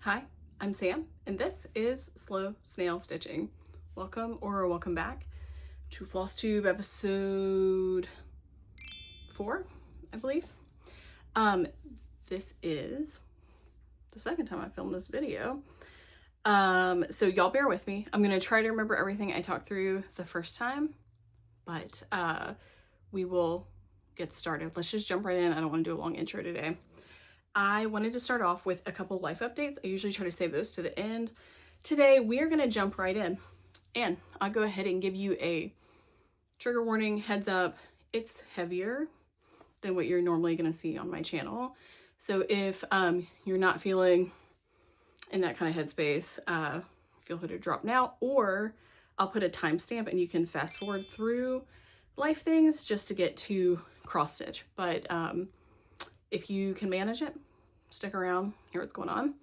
Hi, I'm Sam, and this is Slow Snail Stitching. Welcome back to Flosstube episode 4, I believe. This is the second time I filmed this video. So y'all bear with me. I'm gonna try to remember everything I talked through the first time, but we will get started. Let's just jump right in. I don't want to do a long intro today. I wanted to start off with a couple life updates. I usually try to save those to the end. Today, we are going to jump right in, and I'll go ahead and give you a trigger warning, heads up. It's heavier than what you're normally going to see on my channel. So if you're not feeling in that kind of headspace, feel free to drop now, or I'll put a timestamp and you can fast forward through life things just to get to cross stitch. But if you can manage it, stick around, hear what's going on.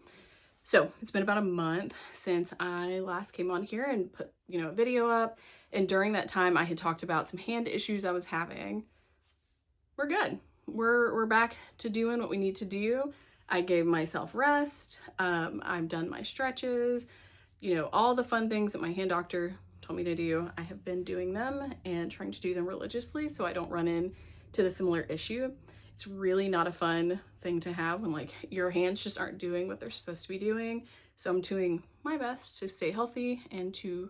So it's been about a month since I last came on here and put, a video up. And during that time, I had talked about some hand issues I was having. We're good. We're back to doing what we need to do. I gave myself rest. I've done my stretches, all the fun things that my hand doctor told me to do. I have been doing them and trying to do them religiously so I don't run into the similar issue. It's really not a fun thing to have when your hands just aren't doing what they're supposed to be doing. So I'm doing my best to stay healthy and to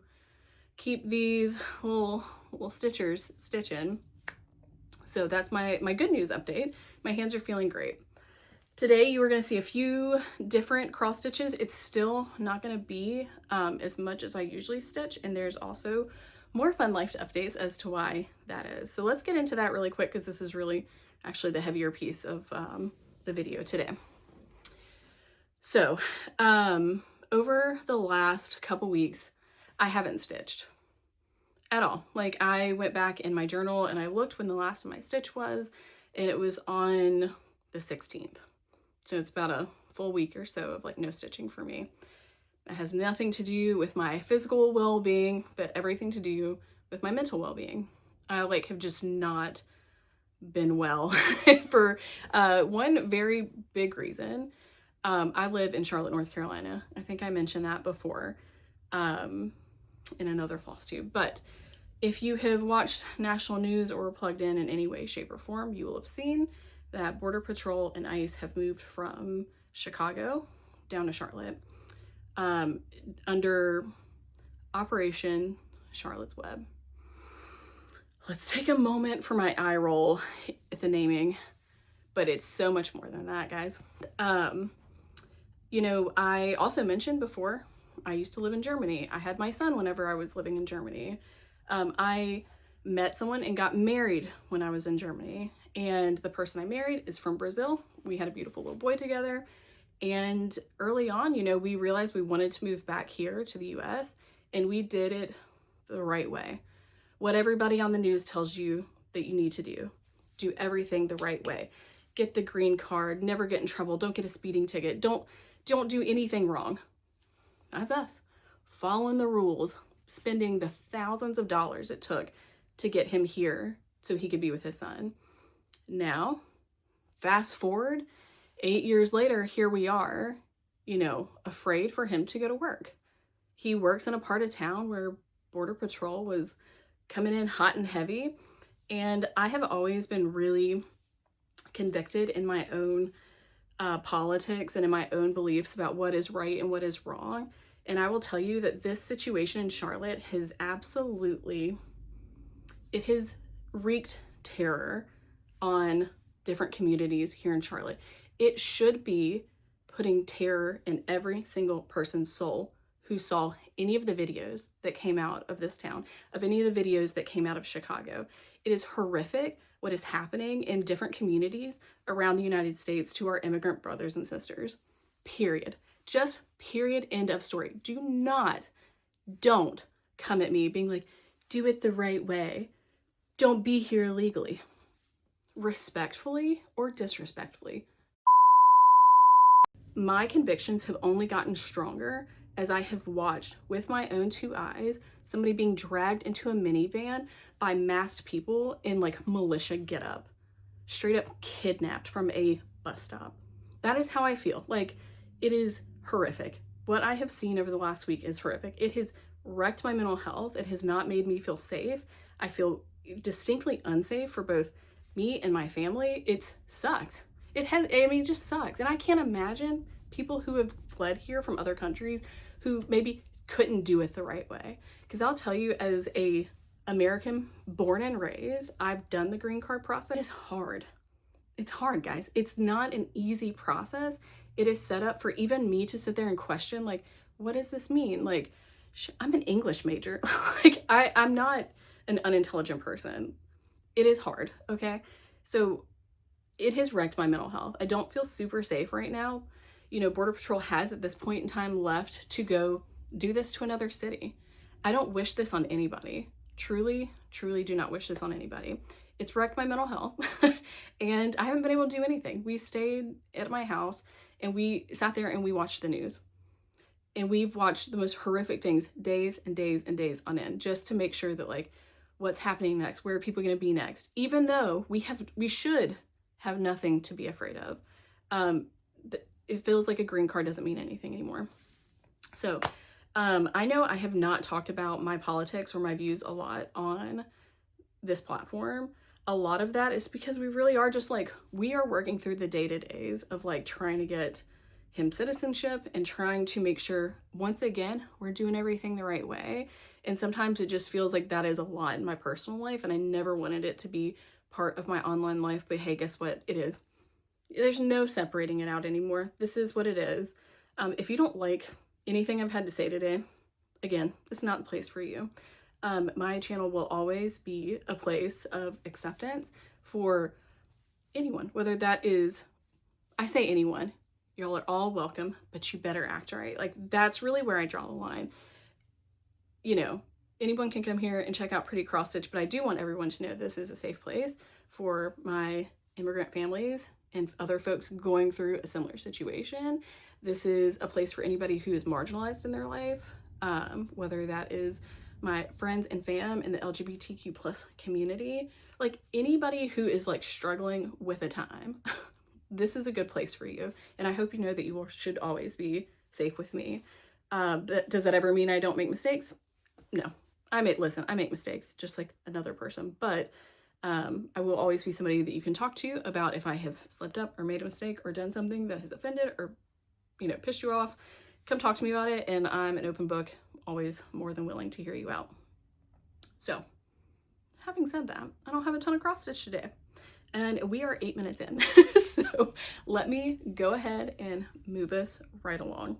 keep these little stitchers stitching. So that's my good news update. My hands are feeling great. Today you are going to see a few different cross stitches. It's still not going to be as much as I usually stitch, and there's also more fun life updates as to why that is. So let's get into that really quick because this is really actually the heavier piece of the video today. So over the last couple weeks, I haven't stitched at all. I went back in my journal and I looked when the last of my stitch was, and it was on the 16th. So it's about a full week or so of no stitching for me. It has nothing to do with my physical well-being, but everything to do with my mental well-being. I have just not been well for one very big reason. I live in Charlotte, North Carolina. I think I mentioned that before in another Flosstube. But if you have watched national news or plugged in any way, shape, or form, you will have seen that Border Patrol and ICE have moved from Chicago down to Charlotte under Operation Charlotte's Web. Let's take a moment for my eye roll at the naming, but it's so much more than that, guys. I also mentioned before, I used to live in Germany. I had my son whenever I was living in Germany. I met someone and got married when I was in Germany, and the person I married is from Brazil. We had a beautiful little boy together, and early on, we realized we wanted to move back here to the US, and we did it the right way. What everybody on the news tells you that you need to do. Do everything the right way. Get the green card, never get in trouble, don't get a speeding ticket, don't do anything wrong. That's us. Following the rules, spending the thousands of dollars it took to get him here so he could be with his son. Now, fast forward, 8 years later, here we are, afraid for him to go to work. He works in a part of town where Border Patrol was coming in hot and heavy, and I have always been really convicted in my own politics and in my own beliefs about what is right and what is wrong. And I will tell you that this situation in Charlotte has it has wreaked terror on different communities here in Charlotte. It should be putting terror in every single person's soul who saw any of the videos that came out of this town, of any of the videos that came out of Chicago. It is horrific what is happening in different communities around the United States to our immigrant brothers and sisters. Period. Just period, end of story. Don't come at me being do it the right way. Don't be here illegally. Respectfully or disrespectfully. My convictions have only gotten stronger as I have watched with my own two eyes somebody being dragged into a minivan by masked people in militia getup, straight up kidnapped from a bus stop. That is how I feel. It is horrific. What I have seen over the last week is horrific. It has wrecked my mental health. It has not made me feel safe. I feel distinctly unsafe for both me and my family. It sucks. It just sucks. And I can't imagine people who have fled here from other countries who maybe couldn't do it the right way. Because I'll tell you, as a American born and raised, I've done the green card process. It's hard. It's hard, guys. It's not an easy process. It is set up for even me to sit there and question, like, what does this mean? Like, I'm an English major. Like, I'm not an unintelligent person. It is hard, okay? So it has wrecked my mental health. I don't feel super safe right now. You know, Border Patrol has at this point in time left to go do this to another city. I don't wish this on anybody. Truly, truly do not wish this on anybody. It's wrecked my mental health and I haven't been able to do anything. We stayed at my house and we sat there and we watched the news. And we've watched the most horrific things days and days and days on end, just to make sure that, like, what's happening next, where are people going to be next, even though we should have nothing to be afraid of. It feels like a green card doesn't mean anything anymore. So I know I have not talked about my politics or my views a lot on this platform. A lot of that is because we really are just like, we are working through the day-to-days of like trying to get him citizenship and trying to make sure, once again, we're doing everything the right way. And sometimes it just feels like that is a lot in my personal life, and I never wanted it to be part of my online life. But hey, guess what? It is. There's no separating it out anymore. This is what it is. If you don't like anything I've had to say today, again, it's not the place for you. My channel will always be a place of acceptance for anyone, whether that is, I say anyone, y'all are all welcome, but you better act right. Like, that's really where I draw the line. You know, anyone can come here and check out Pretty Cross Stitch, but I do want everyone to know this is a safe place for my immigrant families and other folks going through a similar situation. This is a place for anybody who is marginalized in their life, whether that is my friends and fam in the LGBTQ plus community, like anybody who is like struggling with a time. This is a good place for you. And I hope you know that you should always be safe with me. But does that ever mean I don't make mistakes? No. I make mistakes just like another person, but I will always be somebody that you can talk to about if I have slipped up or made a mistake or done something that has offended or, you know, pissed you off. Come talk to me about it, and I'm an open book, always more than willing to hear you out. So, having said that, I don't have a ton of cross stitch today, and we are 8 minutes in. So let me go ahead and move us right along.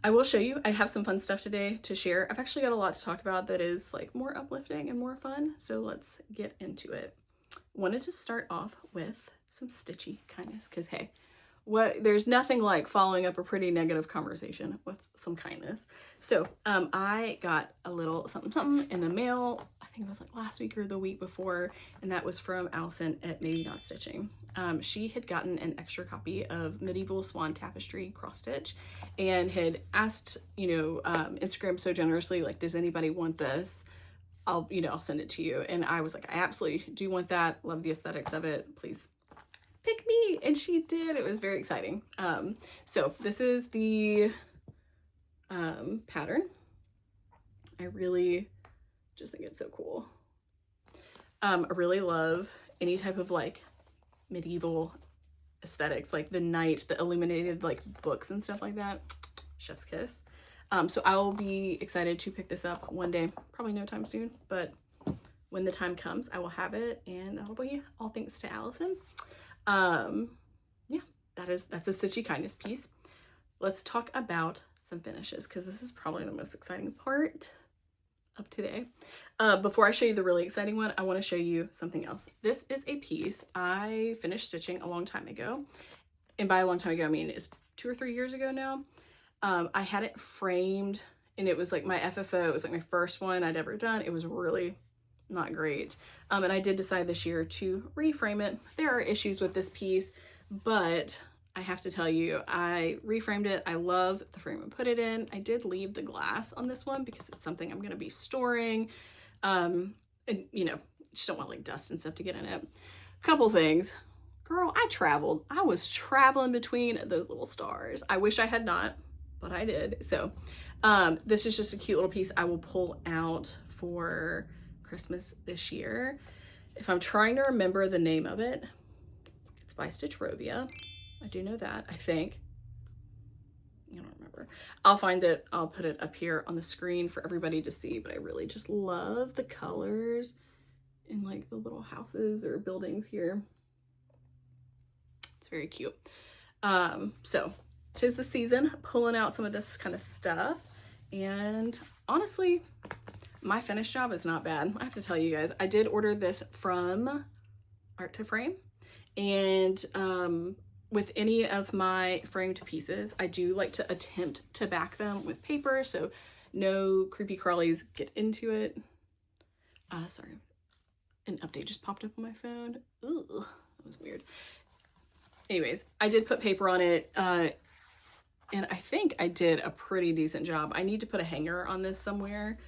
I will show you, I have some fun stuff today to share. I've actually got a lot to talk about that is like more uplifting and more fun. So let's get into it. Wanted to start off with some stitchy kindness, because hey, there's nothing like following up a pretty negative conversation with some kindness. So I got a little something in the mail. I think it was like last week or the week before, and that was from Allison at Maybe Not Stitching. She had gotten an extra copy of Medieval Swan Tapestry cross stitch and had asked, you know, Instagram so generously, like, does anybody want this? I'll send it to you. And I was like, I absolutely do want that. Love the aesthetics of it. Please pick me. And she did. It was very exciting. So this is the pattern. I really just think it's so cool. I really love any type of like medieval aesthetics, like the knight, the illuminated like books and stuff like that. Chef's kiss. So I will be excited to pick this up one day, probably no time soon, but when the time comes, I will have it, and that'll be all thanks to Allison. Yeah, that's a stitchy kindness piece. Let's talk about some finishes, because this is probably the most exciting part of today. Before I show you the really exciting one, I want to show you something else. This is a piece I finished stitching a long time ago, and by a long time ago I mean it's 2 or 3 years ago now. I had it framed, and it was like my FFO. It was like my first one I'd ever done. It was really not great. And I did decide this year to reframe it. There are issues with this piece, but I have to tell you, I reframed it. I love the frame I put it in. I did leave the glass on this one because it's something I'm going to be storing. And you know, just don't want like dust and stuff to get in it. Couple things. girl, I traveled. I was traveling between those little stars. I wish I had not, but I did. So this is just a cute little piece I will pull out for Christmas this year. If I'm trying to remember the name of it, it's by Stitchrovia. I do know that, I think. I don't remember. I'll find it. I'll put it up here on the screen for everybody to see, but I really just love the colors in like the little houses or buildings here. It's very cute. So 'tis the season, pulling out some of this kind of stuff. And honestly, my finished job is not bad. I have to tell you guys, I did order this from Art to Frame, and with any of my framed pieces, I do like to attempt to back them with paper so no creepy crawlies get into it. Sorry, an update just popped up on my phone. Ooh, that was weird. Anyways, I did put paper on it, and I think I did a pretty decent job. I need to put a hanger on this somewhere,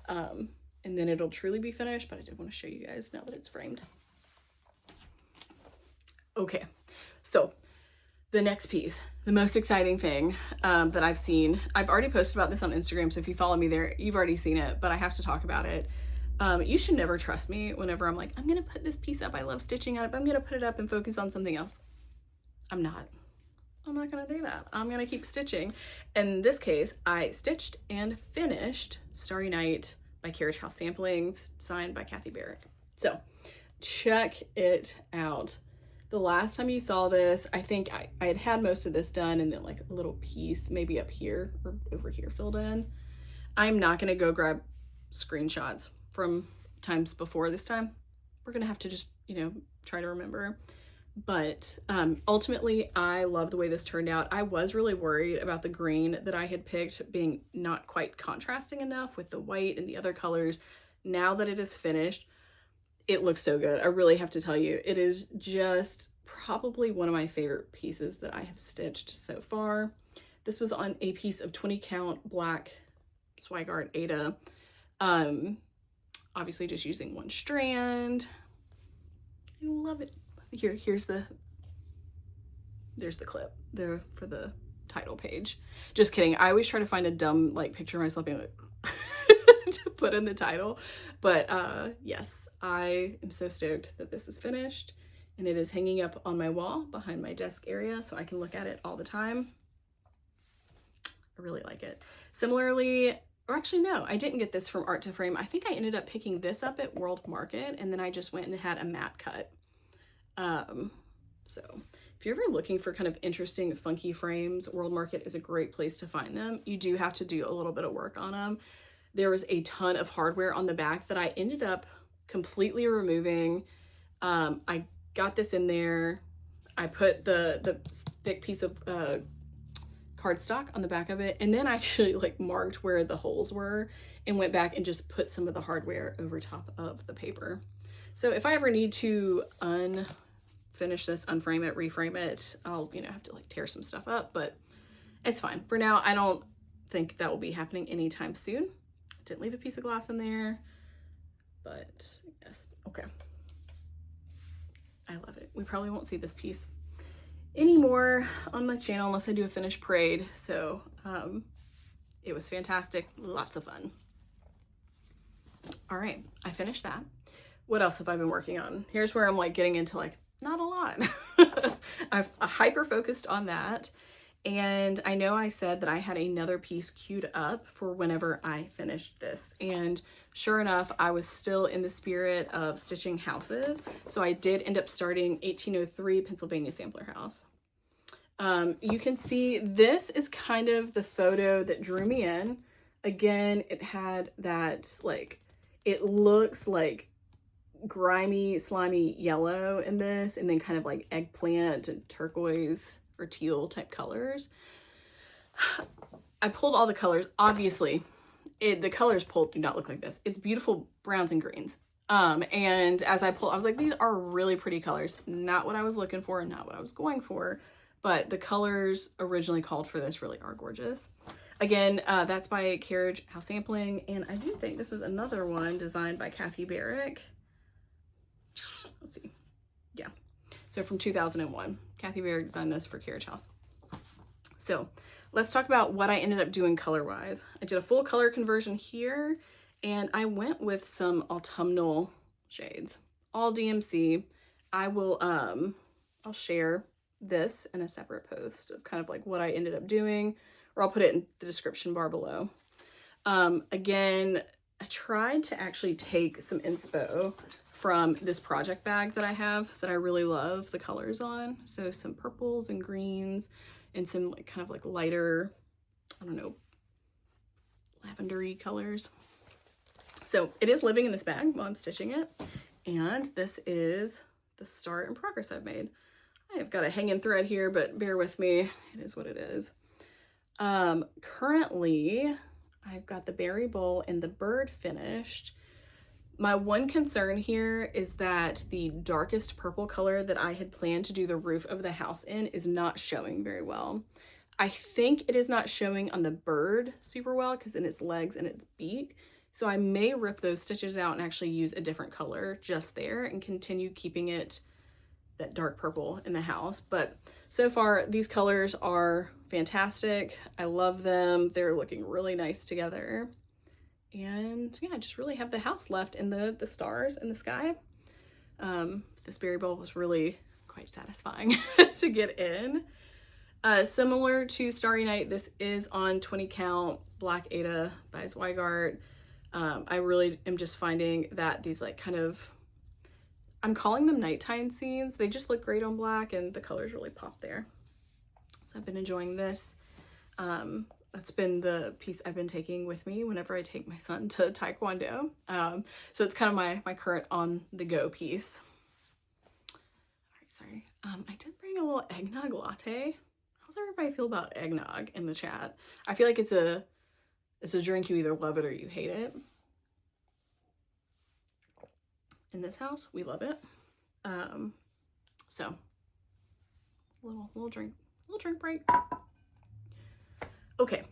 and then it'll truly be finished, but I did want to show you guys now that it's framed. Okay, so the next piece, the most exciting thing that I've seen. I've already posted about this on Instagram, so if you follow me there, you've already seen it, but I have to talk about it. You should never trust me whenever I'm like, I'm gonna put this piece up, I love stitching on it, but I'm gonna put it up and focus on something else. I'm not gonna do that. I'm gonna keep stitching. In this case, I stitched and finished Starry Night by Carriage House Samplings, signed by Kathy Barrick. So check it out. The last time you saw this, I think I had most of this done, and then like a little piece maybe up here or over here filled in. I'm not gonna go grab screenshots from times before this time. We're gonna have to just, you know, try to remember. But ultimately, I love the way this turned out. I was really worried about the green that I had picked being not quite contrasting enough with the white and the other colors. Now that it is finished, it looks so good. I really have to tell you, it is just probably one of my favorite pieces that I have stitched so far. This was on a piece of 20 count black Zweigart Ada. Obviously just using one strand. I love it. There's the clip there for the title page. Just kidding. I always try to find a dumb like picture of myself being like to put in the title, but yes, I am so stoked that this is finished, and it is hanging up on my wall behind my desk area so I can look at it all the time. I really like it. Similarly, or actually no, I didn't get this from Art to Frame. I think I ended up picking this up at World Market, and then I just went and had a matte cut. So if you're ever looking for kind of interesting, funky frames, World Market is a great place to find them. You do have to do a little bit of work on them. There was a ton of hardware on the back that I ended up completely removing. I got this in there. I put the thick piece of cardstock on the back of it, and then I actually like marked where the holes were and went back and just put some of the hardware over top of the paper. So if I ever need to finish this, unframe it, reframe it, I'll, you know, have to like tear some stuff up, but it's fine. For now, I don't think that will be happening anytime soon. Didn't leave a piece of glass in there, but yes, okay. I love it. We probably won't see this piece anymore on my channel unless I do a finished parade. So it was fantastic, lots of fun. All right, I finished that. What else have I been working on? Here's where I'm like getting into like not a lot. I've hyper focused on that. And I know I said that I had another piece queued up for whenever I finished this. And sure enough, I was still in the spirit of stitching houses. So I did end up starting 1803 Pennsylvania Sampler House. You can see this is kind of the photo that drew me in. Again, it had that like, it looks like grimy, slimy yellow in this, and then kind of like eggplant and turquoise or teal type colors. I pulled all the colors. Obviously, the colors pulled do not look like this. It's beautiful browns and greens. And as I pulled, I was like, these are really pretty colors. Not what I was looking for, not what I was going for, but the colors originally called for this really are gorgeous. Again, that's by Carriage House Sampling, and I do think this is another one designed by Kathy Barrick. Let's see. Yeah. So So from 2001, Kathy Berry designed this for Carriage House. So let's talk about what I ended up doing color-wise. I did a full color conversion here, and I went with some autumnal shades, all DMC. I will, I'll share this in a separate post of kind of like what I ended up doing, or I'll put it in the description bar below. Again, I tried to actually take some inspo from this project bag that I have that I really love the colors on. So some purples and greens and some like kind of like lighter, I don't know, lavendery colors. So it is living in this bag while I'm stitching it. And this is the start and progress I've made. I have got a hanging thread here, but bear with me. It is what it is. Currently, I've got the berry bowl and the bird finished. My one concern here is that the darkest purple color that I had planned to do the roof of the house in is not showing very well. I think it is not showing on the bird super well because in its legs and its beak. So I may rip those stitches out and actually use a different color just there and continue keeping it that dark purple in the house. But so far these colors are fantastic. I love them. They're looking really nice together. And yeah, I just really have the house left in the stars and the sky. This berry bowl was really quite satisfying to get in. Similar to Starry Night, this is on 20 count Black Ada by Zweigart. I really am just finding that these like kind of, I'm calling them nighttime scenes. They just look great on black and the colors really pop there. So I've been enjoying this. That's been the piece I've been taking with me whenever I take my son to Taekwondo. So it's kind of my current on the go piece. All right, sorry. I did bring a little eggnog latte. How's everybody feel about eggnog in the chat? I feel like it's a drink you either love it or you hate it. In this house, we love it. So little drink break. Okay,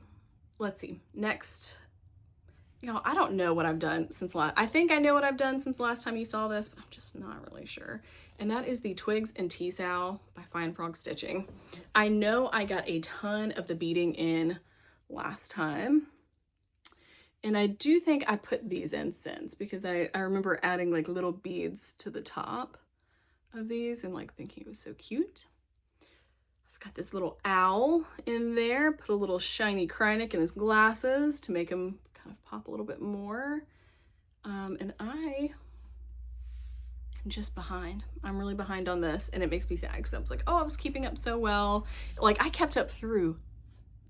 let's see. Next, I don't know what I've done since I think I know what I've done since the last time you saw this, but I'm just not really sure. And that is the Twigs and SAL by Fine Frog Stitching. I know I got a ton of the beading in last time. And I do think I put these in since, because I remember adding like little beads to the top of these and like thinking it was so cute. I've got this little owl in there, put a little shiny Kreinik in his glasses to make him kind of pop a little bit more. And I am just behind. I'm really behind on this, and it makes me sad because I was like, oh, I was keeping up so well. Like I kept up through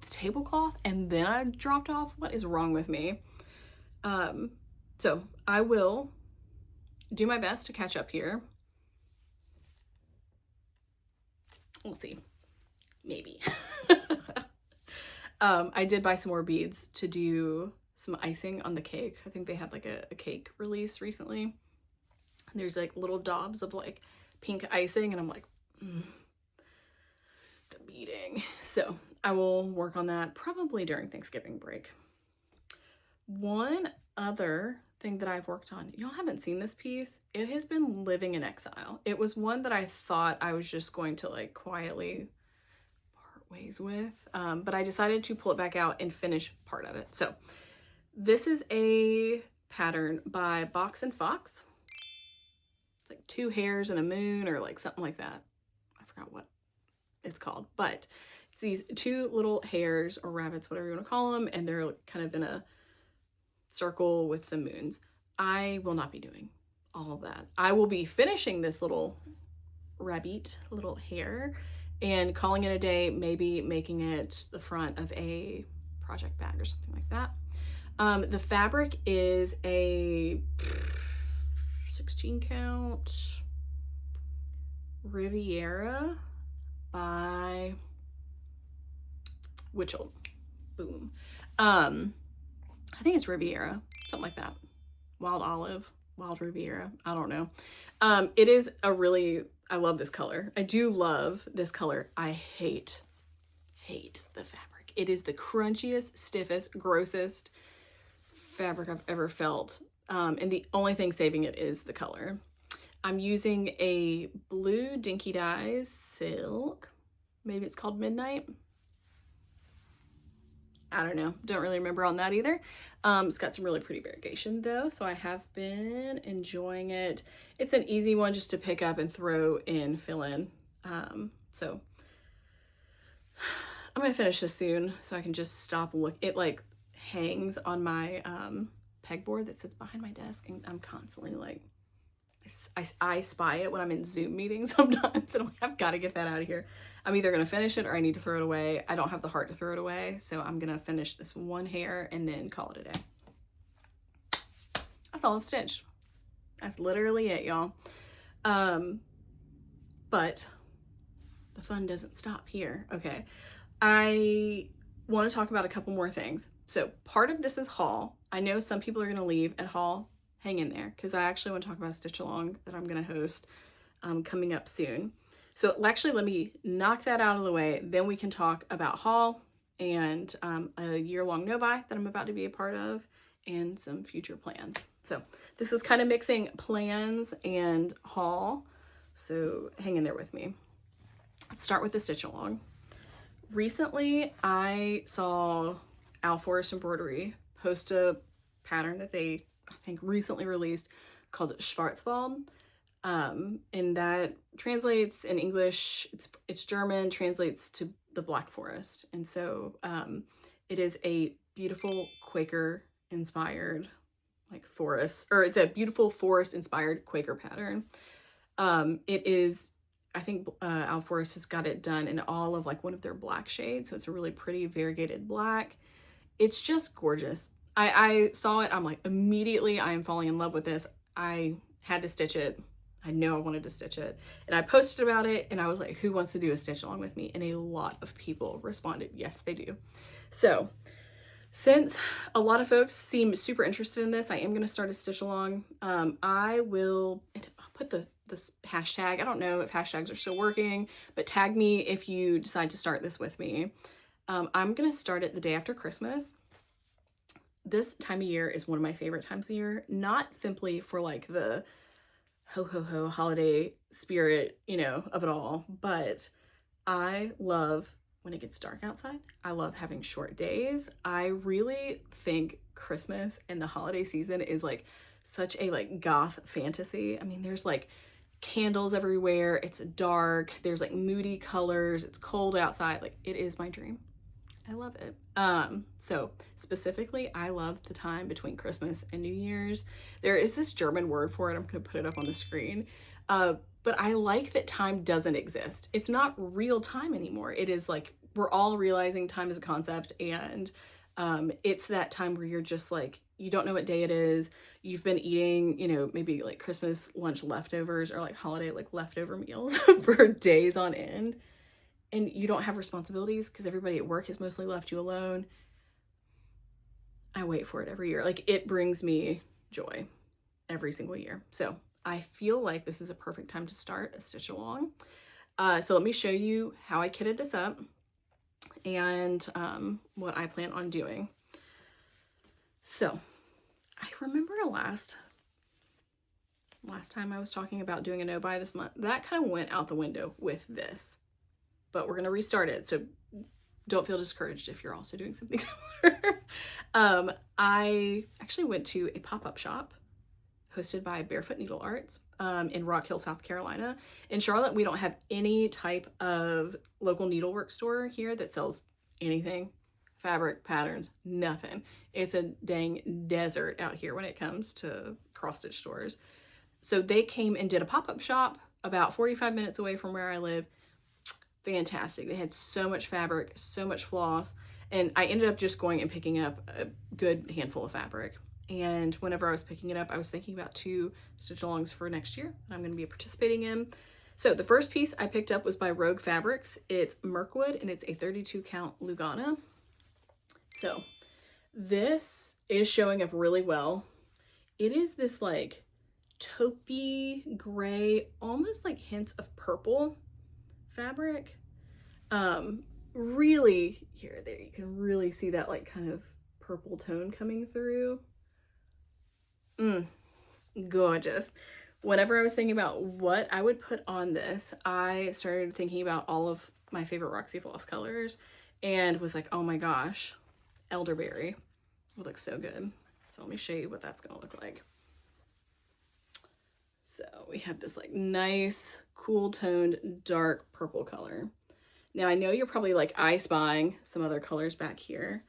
the tablecloth and then I dropped off. What is wrong with me? So I will do my best to catch up here. We'll see. Maybe. I did buy some more beads to do some icing on the cake. I think they had like a cake release recently. And there's like little daubs of like pink icing, and I'm like, the beading. So I will work on that probably during Thanksgiving break. One other thing that I've worked on, y'all haven't seen this piece. It has been living in exile. It was one that I thought I was just going to like quietly part ways with, but I decided to pull it back out and finish part of it. So this is a pattern by Box and Fox. It's like 2 hares and a moon or like something like that. I forgot what it's called, but it's these 2 little hares or rabbits, whatever you want to call them, and they're kind of in a circle with some moons. I will not be doing all of that. I will be finishing this little rabbit, little hare, and calling it a day, maybe making it the front of a project bag or something like that. The fabric is a 16 count Riviera by Witchell. Boom. I think it's Riviera, something like that. Wild Olive, Wild Riviera, I don't know. It is a really, I love this color. I do love this color. I hate the fabric. It is the crunchiest, stiffest, grossest fabric I've ever felt. And the only thing saving it is the color. I'm using a blue Dinky Dyes silk. Maybe it's called Midnight. I don't know. Don't really remember on that either. It's got some really pretty variegation though, so I have been enjoying it. It's an easy one just to pick up and throw in, fill in. So I'm gonna finish this soon so I can just stop look. It like hangs on my pegboard that sits behind my desk, and I'm constantly like, I spy it when I'm in Zoom meetings sometimes, and I'm like, I've got to get that out of here. I'm either gonna finish it or I need to throw it away. I don't have the heart to throw it away, so I'm gonna finish this one hair and then call it a day. That's all I've stitched. That's literally it, y'all. But the fun doesn't stop here. Okay, I want to talk about a couple more things. So part of this is haul. I know some people are gonna leave at haul. Hang in there, because I actually want to talk about a stitch along that I'm going to host coming up soon. So actually, let me knock that out of the way. Then we can talk about haul and a year-long no-buy that I'm about to be a part of and some future plans. So this is kind of mixing plans and haul. So hang in there with me. Let's start with the stitch along. Recently, I saw Al Forest Embroidery post a pattern that they I think recently released called Schwartzvald. And that translates in English, it's German, translates to the Black Forest. And so it is a beautiful Quaker inspired like forest, or it's a beautiful forest inspired Quaker pattern. It is, I think Al Forest has got it done in all of like one of their black shades. So it's a really pretty variegated black. It's just gorgeous. I saw it, I'm like, immediately I am falling in love with this. I had to stitch it. I know I wanted to stitch it. And I posted about it and I was like, who wants to do a stitch along with me? And a lot of people responded, yes, they do. So since a lot of folks seem super interested in this, I am going to start a stitch along. I'll put this hashtag. I don't know if hashtags are still working, but tag me if you decide to start this with me. I'm going to start it the day after Christmas. This time of year is one of my favorite times of year, not simply for like the ho ho ho holiday spirit, you know, of it all, but I love when it gets dark outside. I love having short days. I really think Christmas and the holiday season is like such a like goth fantasy. I mean, there's like candles everywhere. It's dark. There's like moody colors. It's cold outside. Like, it is my dream. I love it. So specifically, I love the time between Christmas and New Year's. There is this German word for it. I'm going to put it up on the screen. But I like that time doesn't exist. It's not real time anymore. It is like, we're all realizing time is a concept, and it's that time where you're just like, you don't know what day it is. You've been eating, you know, maybe like Christmas lunch leftovers or like holiday like leftover meals for days on end. And you don't have responsibilities because everybody at work has mostly left you alone. I wait for it every year. Like, it brings me joy every single year. So I feel like this is a perfect time to start a stitch along. So let me show you how I kitted this up and what I plan on doing. So I remember last time I was talking about doing a no buy this month, that kind of went out the window with this. But we're going to restart it, so don't feel discouraged if you're also doing something similar. I actually went to a pop-up shop hosted by Barefoot Needle Arts in Rock Hill, South Carolina. In Charlotte, we don't have any type of local needlework store here that sells anything, fabric, patterns, nothing. It's a dang desert out here when it comes to cross-stitch stores. So they came and did a pop-up shop about 45 minutes away from where I live. Fantastic. They had so much fabric, so much floss, and I ended up just going and picking up a good handful of fabric. And whenever I was picking it up, I was thinking about 2 stitch alongs for next year that I'm going to be participating in. So the first piece I picked up was by Rogue Fabrics. It's Mirkwood, and it's a 32 count Lugana. So this is showing up really well. It is this like taupey gray, almost like hints of purple fabric. Really, there you can really see that like kind of purple tone coming through. Gorgeous. whenever I was thinking about what I would put on this, I started thinking about all of my favorite Roxy Floss colors and was like, oh my gosh, elderberry would look so good. So let me show you what that's gonna look like. So we have this like nice, cool toned, dark purple color. Now I know you're probably like eye spying some other colors back here.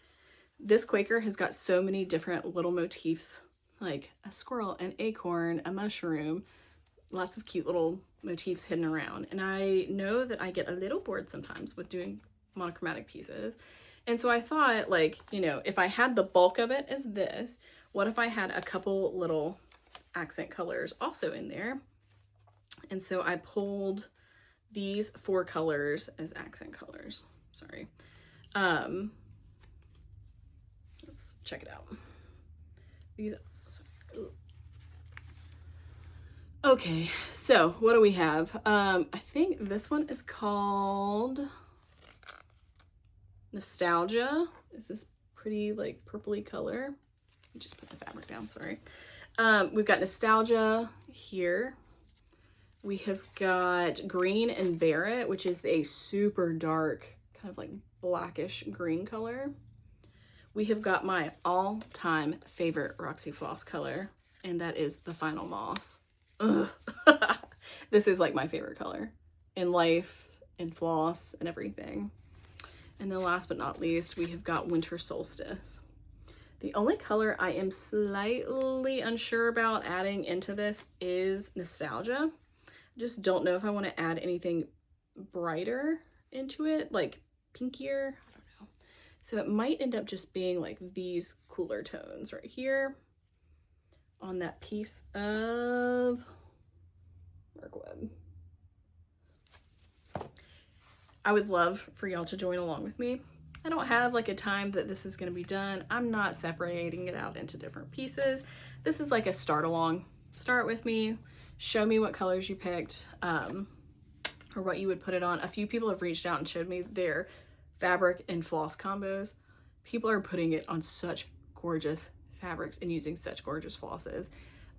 This Quaker has got so many different little motifs, like a squirrel, an acorn, a mushroom, lots of cute little motifs hidden around. And I know that I get a little bored sometimes with doing monochromatic pieces. And so I thought, like, you know, if I had the bulk of it as this, what if I had a couple little accent colors also in there? And so I pulled these 4 colors as accent colors. Sorry. Let's check it out. These. Okay, so what do we have? I think this one is called Nostalgia. Is this pretty like purpley color? Just put the fabric down, sorry. We've got Nostalgia here. We have got Green and Barrett, which is a super dark, kind of like blackish green color. We have got my all-time favorite Roxy Floss color, and that is the Final Moss. Ugh. This is like my favorite color in life, in floss, and everything. And then last but not least, we have got Winter Solstice. The only color I am slightly unsure about adding into this is Nostalgia. I just don't know if I want to add anything brighter into it, like pinkier. I don't know. So it might end up just being like these cooler tones right here on that piece of Merkweb. I would love for y'all to join along with me. I don't have like a time that this is going to be done. I'm not separating it out into different pieces. This is like a start along. Start with me, show me what colors you picked, or what you would put it on. A few people have reached out and showed me their fabric and floss combos. People are putting it on such gorgeous fabrics and using such gorgeous flosses.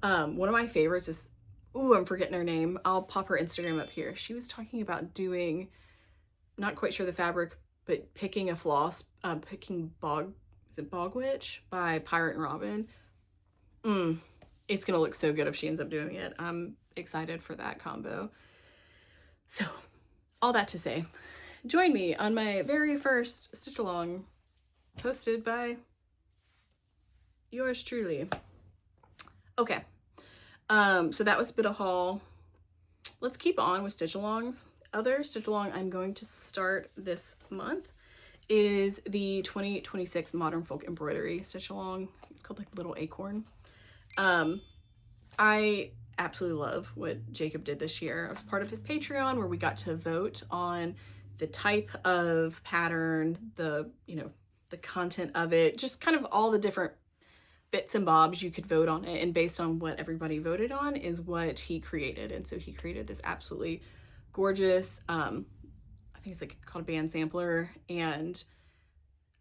One of my favorites is, ooh, I'm forgetting her name. I'll pop her Instagram up here. She was talking about doing, not quite sure the fabric, but picking a floss, picking is it Bog Witch by Pirate and Robin. It's gonna look so good if she ends up doing it. I'm excited for that combo. So all that to say, join me on my very first stitch along hosted by yours truly. Okay, so that was a bit of haul. Let's keep on with stitch alongs. Other stitch along I'm going to start this month is the 2026 Modern Folk Embroidery stitch along. It's called like Little Acorn. I absolutely love what Jacob did this year. I was part of his Patreon where we got to vote on the type of pattern, the, you know, the content of it, just kind of all the different bits and bobs you could vote on it, and based on what everybody voted on is what he created. And so he created this absolutely gorgeous, I think it's like called a band sampler, and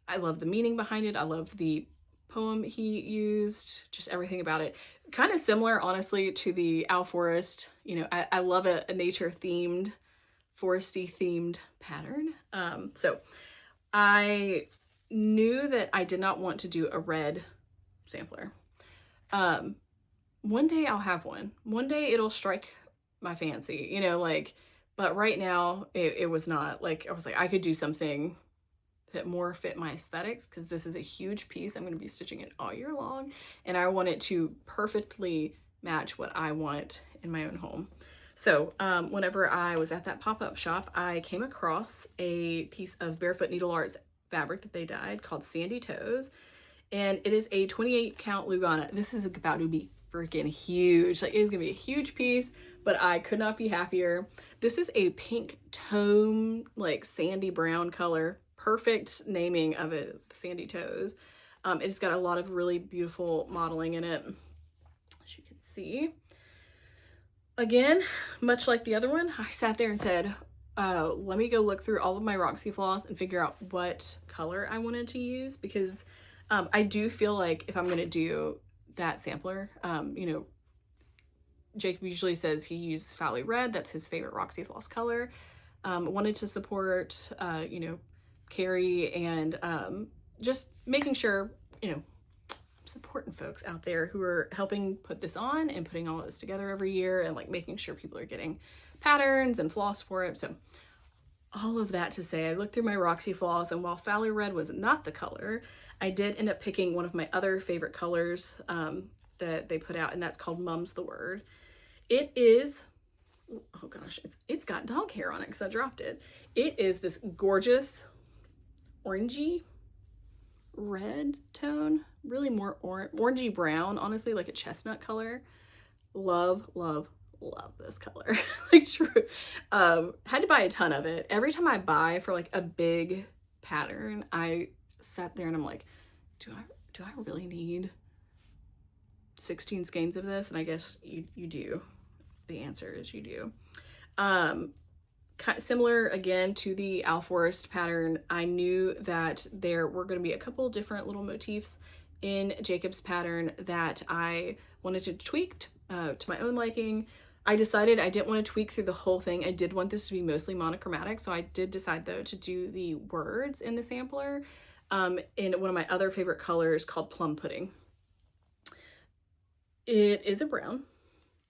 I love the meaning behind it. I love the poem he used, just everything about it. Kind of similar, honestly, to the Owl Forest. You know, I love a nature themed, foresty themed pattern. So I knew that I did not want to do a red sampler. One day I'll have one. One day it'll strike my fancy, you know, like, but right now it was not. Like, I was like, I could do something that more fit my aesthetics, because this is a huge piece. I'm going to be stitching it all year long, and I want it to perfectly match what I want in my own home. So whenever I was at that pop-up shop, I came across a piece of Barefoot Needle Arts fabric that they dyed called Sandy Toes, and it is a 28 count Lugana. This is about to be freaking huge. Like, it's gonna be a huge piece, but I could not be happier. This is a pink tone, like sandy brown color. Perfect naming of it, Sandy Toes. It's got a lot of really beautiful modeling in it, as you can see. Again, much like the other one, I sat there and said, let me go look through all of my Roxy Floss and figure out what color I wanted to use, because I do feel like if I'm going to do that sampler, you know, Jacob usually says he uses Valley Red. That's his favorite Roxy Floss color. Wanted to support, you know, Carrie, and just making sure, you know, supporting folks out there who are helping put this on and putting all of this together every year, and like making sure people are getting patterns and floss for it. So all of that to say, I looked through my Roxy floss, and while Valley Red was not the color, I did end up picking one of my other favorite colors that they put out, and that's called Mum's the Word. It is, oh gosh, it's got dog hair on it because I dropped it. It is this gorgeous orangey red tone, really more orangey brown, honestly, like a chestnut color. Love, love, love this color. Like, true. Had to buy a ton of it. Every time I buy for like a big pattern, I sat there and I'm like, do I really need 16 skeins of this? And I guess you do. The answer is you do. Similar again to the Owl Forest pattern, I knew that there were going to be a couple different little motifs in Jacob's pattern that I wanted to tweak to my own liking. I decided I didn't want to tweak through the whole thing. I did want this to be mostly monochromatic, so I did decide though to do the words in the sampler in one of my other favorite colors called Plum Pudding. It is a brown,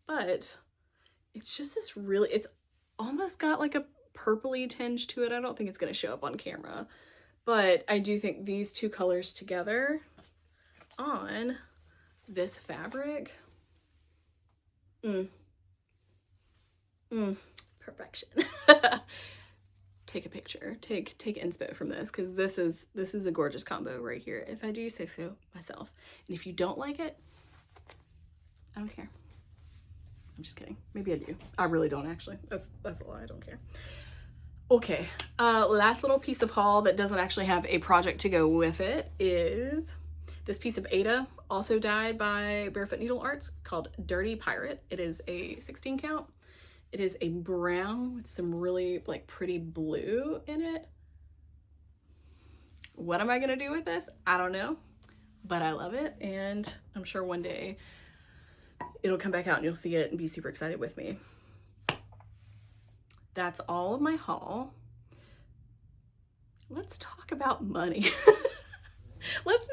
but it's just this really, it's almost got like a purpley tinge to it. I don't think it's going to show up on camera, but I do think these two colors together on this fabric, perfection. Take a picture, take inspo from this, because this is a gorgeous combo right here, if I do say so myself. And if you don't like it, I don't care. I'm just kidding. Maybe I do. I really don't, actually. That's a lie. I don't care. Okay. Last little piece of haul that doesn't actually have a project to go with it is this piece of Ada, also dyed by Barefoot Needle Arts, called Dirty Pirate. It is a 16 count. It is a brown with some really like pretty blue in it. What am I gonna do with this? I don't know, but I love it, and I'm sure one day it'll come back out and you'll see it and be super excited with me. That's all of my haul. Let's talk about money. Let's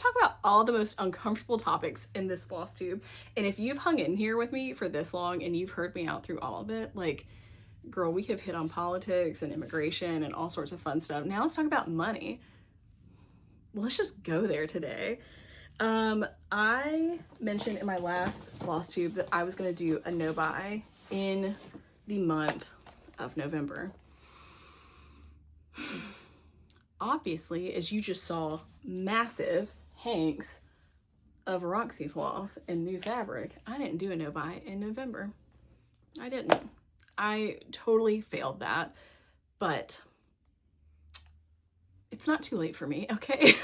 talk about all the most uncomfortable topics in this floss tube. And if you've hung in here with me for this long and you've heard me out through all of it, like, girl, we have hit on politics and immigration and all sorts of fun stuff. Now let's talk about money. Let's just go there today. I mentioned in my last floss tube that I was going to do a no buy in the month of November. Obviously, as you just saw, massive hanks of Roxy floss and new fabric. I didn't do a no buy in November. I didn't. I totally failed that, but it's not too late for me, okay?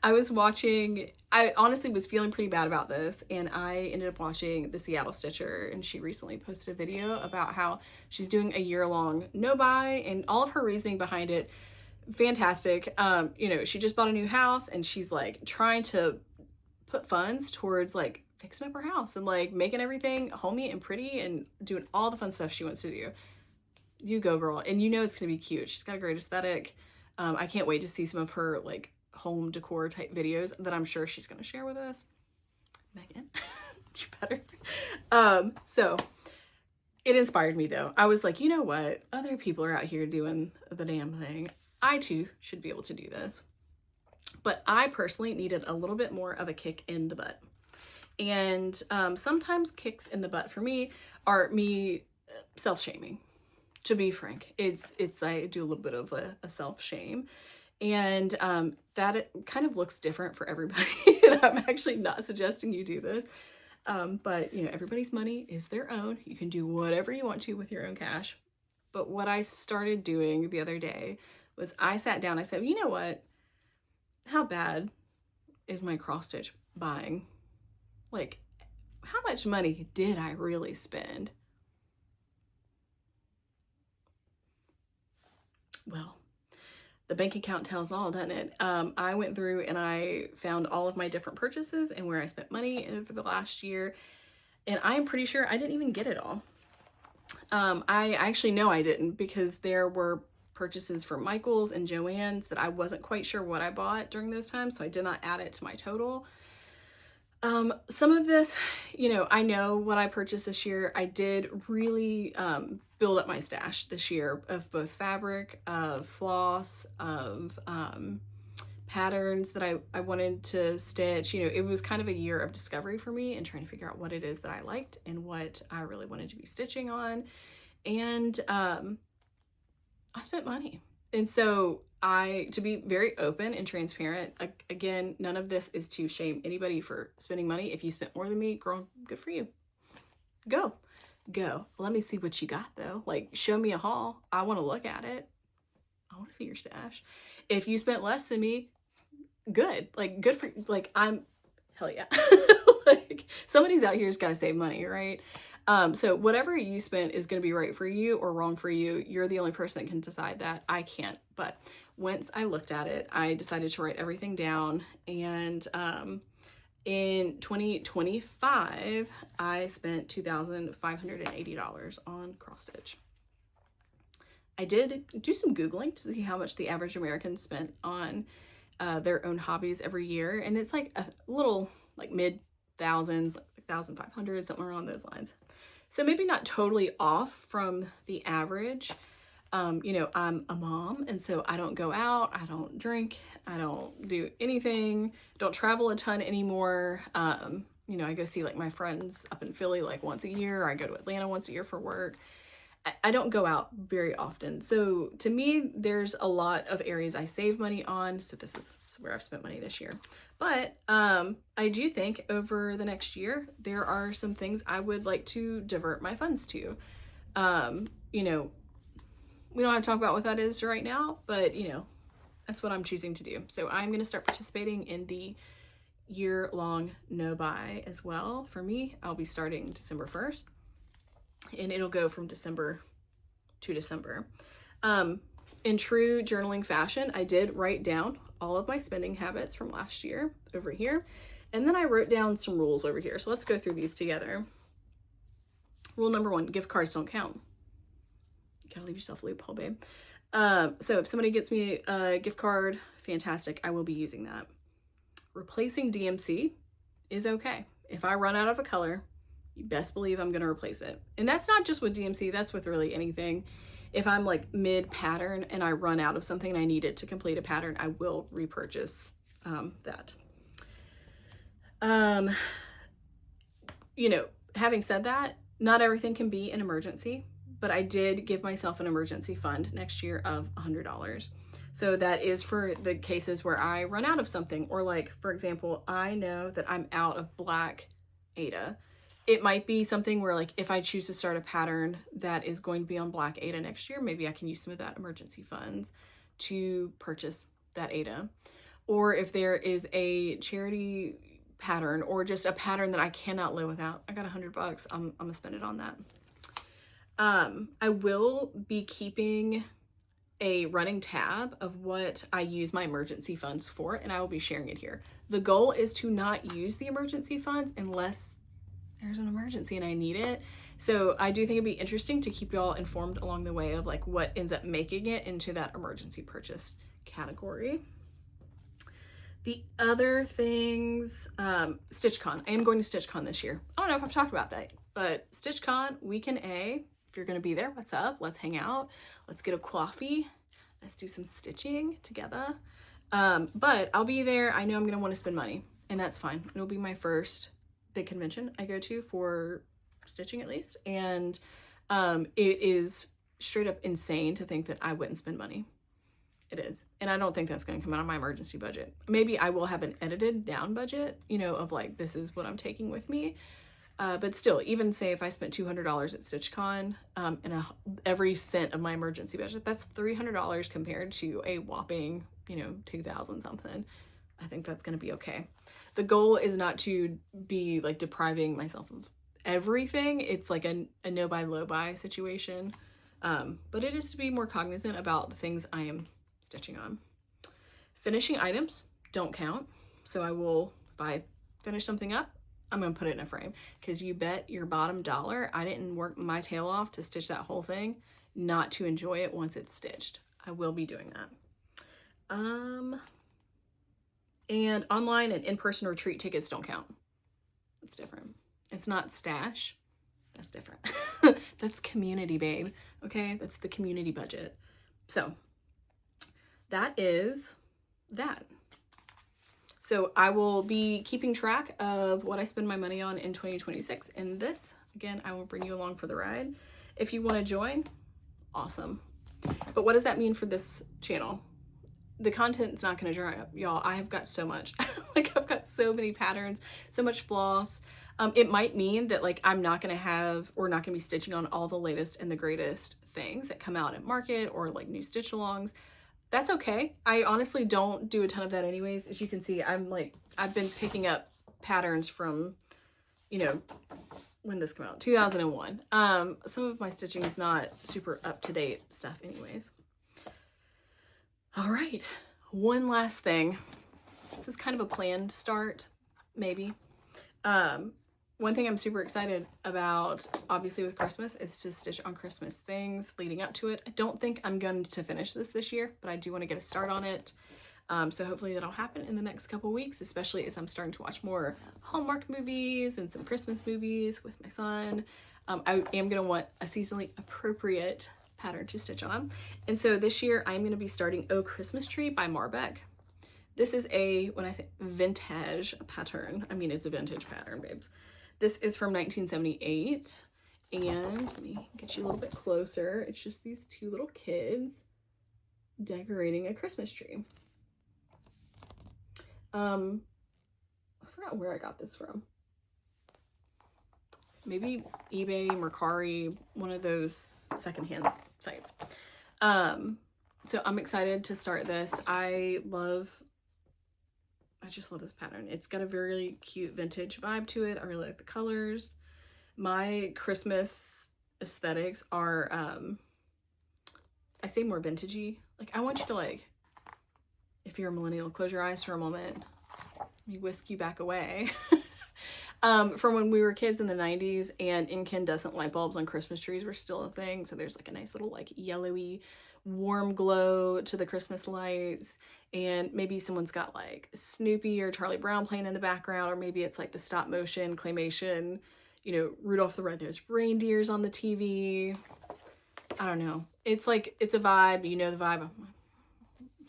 I honestly was feeling pretty bad about this, and I ended up watching the Seattle Stitcher, and she recently posted a video about how she's doing a year-long no-buy, and all of her reasoning behind it, fantastic. You know, she just bought a new house, and she's like trying to put funds towards like fixing up her house and like making everything homey and pretty and doing all the fun stuff she wants to do. You go, girl. And you know it's gonna be cute. She's got a great aesthetic. I can't wait to see some of her like home decor type videos that I'm sure she's gonna share with us. Megan, you better. So it inspired me though. I was like, you know what? Other people are out here doing the damn thing. I too should be able to do this. But I personally needed a little bit more of a kick in the butt. And sometimes kicks in the butt for me are me self-shaming. To be frank, it's I do a little bit of a self-shame, and that it kind of looks different for everybody. And I'm actually not suggesting you do this, but you know, everybody's money is their own. You can do whatever you want to with your own cash. But what I started doing the other day was I sat down, I said, you know what, how bad is my cross stitch buying? Like, how much money did I really spend? Well, the bank account tells all, doesn't it? I went through and I found all of my different purchases and where I spent money over the last year. and I'm pretty sure I didn't even get it all. I actually know I didn't, because there were purchases from Michael's and Joann's that I wasn't quite sure what I bought during those times, so I did not add it to my total. Some of this, you know, I know what I purchased this year. I did really build up my stash this year of both fabric, of floss, of patterns that I wanted to stitch. You know, it was kind of a year of discovery for me and trying to figure out what it is that I liked and what I really wanted to be stitching on. And I spent money. And so to be very open and transparent, again, none of this is to shame anybody for spending money. If you spent more than me, girl, good for you. Go. Let me see what you got though. Like, show me a haul. I want to look at it. I want to see your stash. If you spent less than me, good. Like, good for, like, hell yeah. Like, somebody's out here's got to save money, right? So whatever you spent is going to be right for you or wrong for you. You're the only person that can decide that. I can't. But once I looked at it, I decided to write everything down. And in 2025, I spent $2,580 on cross stitch. I did do some Googling to see how much the average American spent on their own hobbies every year. And it's like a little, like mid thousands, like 1,500, something around those lines. So maybe not totally off from the average. You know, I'm a mom, and so I don't go out, I don't drink, I don't do anything, don't travel a ton anymore. You know, I go see like my friends up in Philly like once a year. I go to Atlanta once a year for work. I don't go out very often. So to me, there's a lot of areas I save money on. So this is where I've spent money this year. But I do think over the next year, there are some things I would like to divert my funds to. You know, we don't have to talk about what that is right now, but you know, that's what I'm choosing to do. So I'm going to start participating in the year-long no-buy as well. For me, I'll be starting December 1st. And it'll go from December to December. In true journaling fashion, I did write down all of my spending habits from last year over here. And then I wrote down some rules over here. So let's go through these together. Rule number 1, gift cards don't count. You gotta leave yourself a loophole, babe. So if somebody gets me a gift card, fantastic. I will be using that. Replacing DMC is okay. If I run out of a color, you best believe I'm going to replace it. And that's not just with DMC, that's with really anything. If I'm like mid pattern and I run out of something and I need it to complete a pattern, I will repurchase that. You know, having said that, not everything can be an emergency, but I did give myself an emergency fund next year of $100. So that is for the cases where I run out of something, or like, for example, I know that I'm out of black Aida. It might be something where like if I choose to start a pattern that is going to be on black Aida next year, maybe I can use some of that emergency funds to purchase that Aida. Or if there is a charity pattern or just a pattern that I cannot live without, I got $100, I'm gonna spend it on that. I will be keeping a running tab of what I use my emergency funds for, and I will be sharing it here. The goal is to not use the emergency funds unless there's an emergency and I need it. So I do think it'd be interesting to keep y'all informed along the way of like what ends up making it into that emergency purchase category. The other things, StitchCon. I am going to StitchCon this year. I don't know if I've talked about that, but StitchCon, weekend A, if you're gonna be there, what's up? Let's hang out. Let's get a coffee. Let's do some stitching together. But I'll be there. I know I'm gonna want to spend money, and that's fine. It'll be my first big convention I go to for stitching, at least, and it is straight up insane to think that I wouldn't spend money. It is, and I don't think that's going to come out of my emergency budget. Maybe I will have an edited down budget, you know, of like, this is what I'm taking with me, but still, even say if I spent $200 at StitchCon and every cent of my emergency budget, that's $300 compared to a whopping, you know, 2,000 something. I think that's going to be okay. The goal is not to be like depriving myself of everything. It's like a no buy, low buy situation. But it is to be more cognizant about the things I am stitching on. Finishing items don't count. So I will, if I finish something up, I'm gonna put it in a frame, because you bet your bottom dollar I didn't work my tail off to stitch that whole thing not to enjoy it once it's stitched. I will be doing that. And online and in-person retreat tickets don't count. It's different. It's not stash. That's different. That's community, babe. Okay, that's the community budget. So that is that. So I will be keeping track of what I spend my money on in 2026. And this, again, I will bring you along for the ride. If you want to join, awesome. But what does that mean for this channel? The content's not going to dry up, y'all. I have got so much. Like, I've got so many patterns, so much floss. It might mean that, like, I'm not going to have, or not going to be stitching on all the latest and the greatest things that come out at market, or like new stitch alongs. That's okay. I honestly don't do a ton of that anyways. As you can see, I've been picking up patterns from, you know, when this came out, 2001. Some of my stitching is not super up-to-date stuff anyways. All right, one last thing. This is kind of a planned start, maybe. One thing I'm super excited about, obviously with Christmas, is to stitch on Christmas things leading up to it. I don't think I'm going to finish this year, but I do want to get a start on it. So hopefully that'll happen in the next couple weeks, especially as I'm starting to watch more Hallmark movies and some Christmas movies with my son. I am going to want a seasonally appropriate pattern to stitch on. And so this year I'm going to be starting Oh Christmas Tree by Mar Bek. This is a, when I say vintage pattern, I mean it's a vintage pattern, babes. This is from 1978, and let me get you a little bit closer. It's just these two little kids decorating a Christmas tree. I forgot where I got this from. Maybe eBay, Mercari, one of those secondhand sites. So I'm excited to start this. I just love this pattern. It's got a very cute vintage vibe to it. I really like the colors. My Christmas aesthetics are, I say more vintagey. Like, I want you to, like, if you're a millennial, close your eyes for a moment. Let me whisk you back away. From when we were kids in the 90s, and incandescent light bulbs on Christmas trees were still a thing. So there's like a nice little like yellowy warm glow to the Christmas lights, and maybe someone's got like Snoopy or Charlie Brown playing in the background, or maybe it's like the stop motion claymation, you know, Rudolph the Red-Nosed Reindeer's on the TV. I don't know. It's like, it's a vibe, you know the vibe.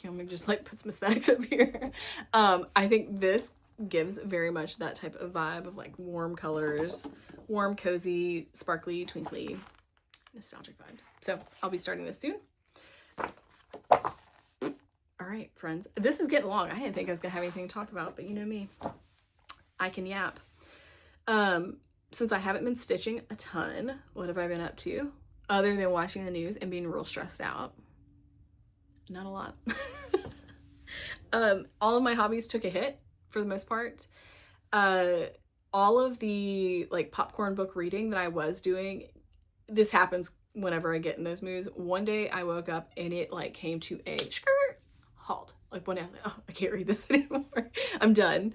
You know, let me just like put some aesthetics up here. I think this gives very much that type of vibe of like warm colors, warm, cozy, sparkly, twinkly, nostalgic vibes. So I'll be starting this soon. All right, friends, this is getting long. I didn't think I was gonna have anything to talk about, but you know me, I can yap. Since I haven't been stitching a ton, what have I been up to other than watching the news and being real stressed out? Not a lot. All of my hobbies took a hit for the most part. All of the like popcorn book reading that I was doing, this happens whenever I get in those moods. One day I woke up and it like came to a halt. Like one day I was like, oh, I can't read this anymore. I'm done.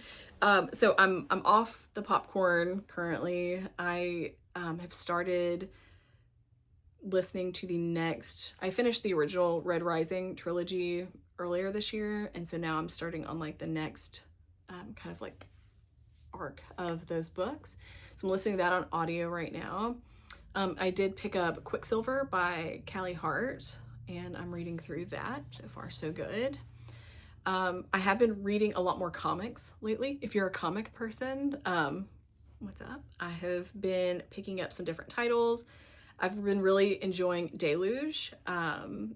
So I'm off the popcorn currently. I have started listening to the next, I finished the original Red Rising trilogy earlier this year, and so now I'm starting on like the next kind of like arc of those books. So I'm listening to that on audio right now. I did pick up Quicksilver by Callie Hart, and I'm reading through that. So far, so good. I have been reading a lot more comics lately. If you're a comic person, what's up? I have been picking up some different titles. I've been really enjoying Deluge.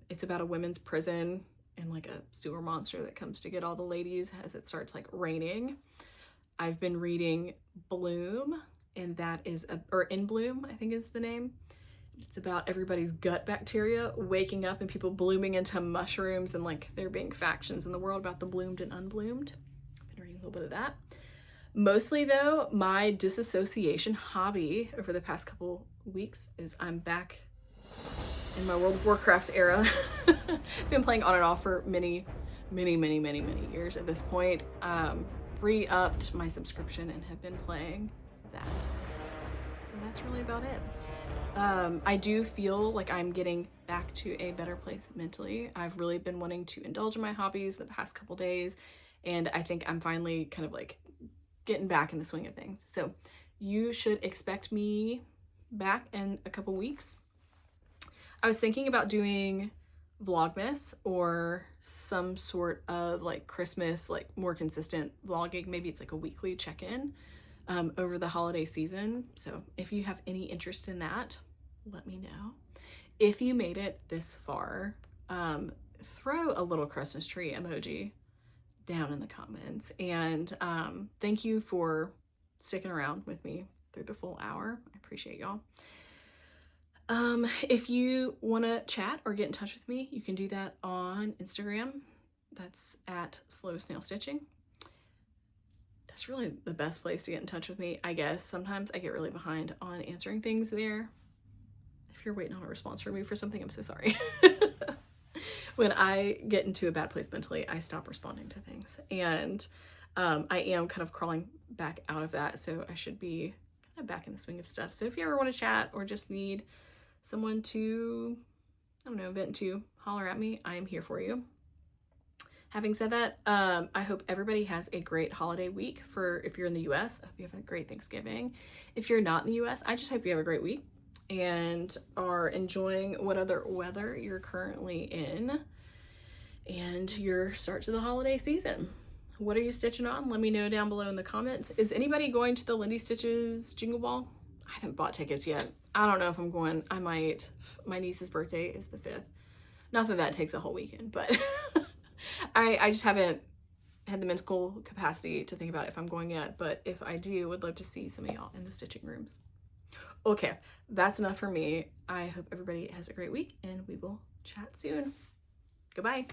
It's about a women's prison and like a sewer monster that comes to get all the ladies as it starts like raining. I've been reading Bloom, and that is or In Bloom, I think is the name. It's about everybody's gut bacteria waking up and people blooming into mushrooms, and like there being factions in the world about the bloomed and unbloomed. I've been reading a little bit of that. Mostly though, my disassociation hobby over the past couple weeks is I'm back in my World of Warcraft era. I've been playing on and off for many years at this point. re-upped my subscription and have been playing that. And that's really about it. I do feel like I'm getting back to a better place mentally. I've really been wanting to indulge in my hobbies the past couple days, and I think I'm finally kind of like getting back in the swing of things. So you should expect me back in a couple weeks. I was thinking about doing Vlogmas or some sort of like Christmas, like more consistent vlogging. Maybe it's like a weekly check-in over the holiday season. So if you have any interest in that, let me know. If you made it this far, throw a little Christmas tree emoji down in the comments. And thank you for sticking around with me through the full hour. I appreciate y'all. If you want to chat or get in touch with me, you can do that on Instagram. That's at Slow Snail Stitching. That's really the best place to get in touch with me, I guess. Sometimes I get really behind on answering things there. If you're waiting on a response from me for something, I'm so sorry. When I get into a bad place mentally, I stop responding to things. And I am kind of crawling back out of that, so I should be kind of back in the swing of stuff. So if you ever want to chat or just need someone to, I don't know, vent to, holler at me, I am here for you. Having said that, I hope everybody has a great holiday week. For if you're in the US, I hope you have a great Thanksgiving. If you're not in the US, I just hope you have a great week and are enjoying what other weather you're currently in and your start to the holiday season. What are you stitching on? Let me know down below in the comments. Is anybody going to the Lindy Stitches Jingle Ball? I haven't bought tickets yet. I don't know if I'm going. I might. My niece's birthday is the 5th. Not that that takes a whole weekend, but I just haven't had the mental capacity to think about if I'm going yet. But if I do, would love to see some of y'all in the stitching rooms. Okay, that's enough for me. I hope everybody has a great week, and we will chat soon. Goodbye.